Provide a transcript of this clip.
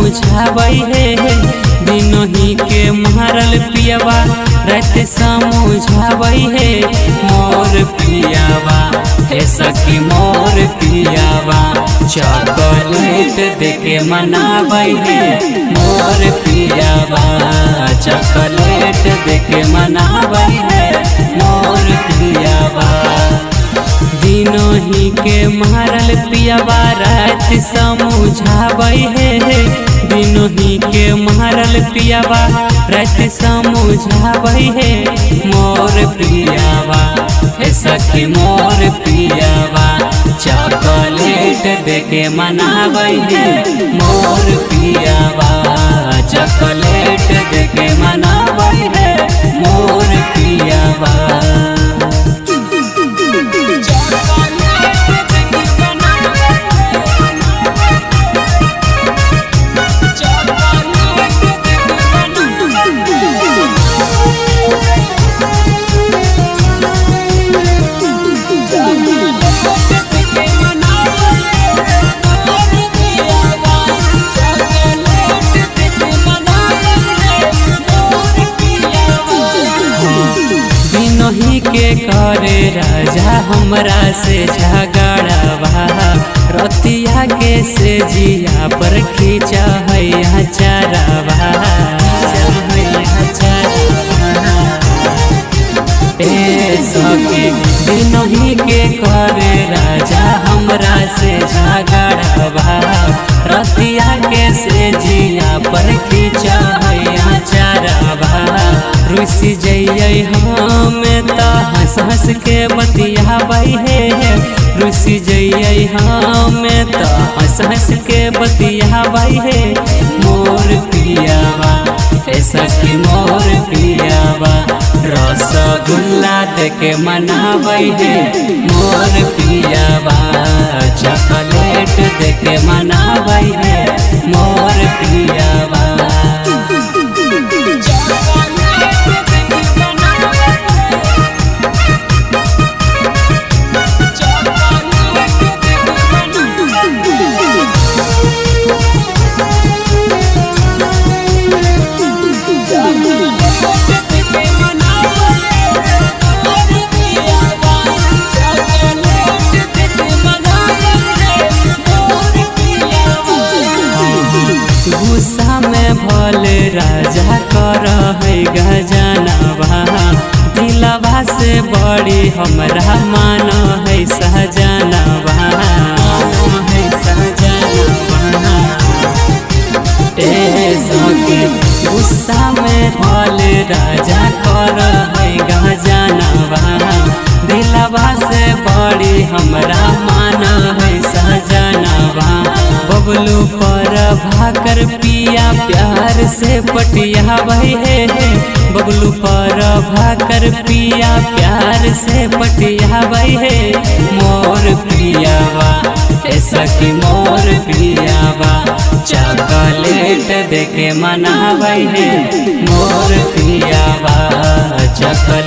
समझाबै हे दिनो ही के मारल पियावा रात समझाबै हे मोर पियावा हे सखी मोर पियावा चॉकलेट देके मनाबै हे मोर पियावा चॉकलेट देके मनाबै हे मोर पियावा दिनो ही के मारल पियावा रात समझाबै हे दिनो ही के मारल पियावा रात समझाबै हे मोर पियावा हे सखी मोर पियावा चॉकलेट देके मनाबै हे मोर पियावा चॉकलेट देके मनाबै हे मोर पियावा। ही के करे राजा हमरा से झगड़ावा रतिया के से जिया पर खींचा है चरावा सखी दिनो ही के करे राजा हमरा से झगड़ावा रतिया के से जिया पर खींचा है चरावा रुसी जइयै हम त हंस हंस के बतियाबै हे रुसी जइयै हम त हंस हंस के बतियाबै हे मोर पियावा हे सखी मोर पियावा रसगुल्ला देके मनाबै हे मोर पियावा चॉकलेट देके मनाबै हे मोर पियावा। गुस्सा में भले राजा कर है गजनवा दिलवा से बड़ी हमरा मान है सहजनवा गुस्सा में भले राजा कर है गजनवा दिलवा से बड़ी हमरा मान है सहजनवा बबलू पर भाकर पिया प्यार से पटियाबै हे बबलू पर भाकर पिया प्यार से पटियाबै हे मोर पियावा हे सखी मोर पियावा चॉकलेट देके मनाबै हे मोर पियावा चॉकलेट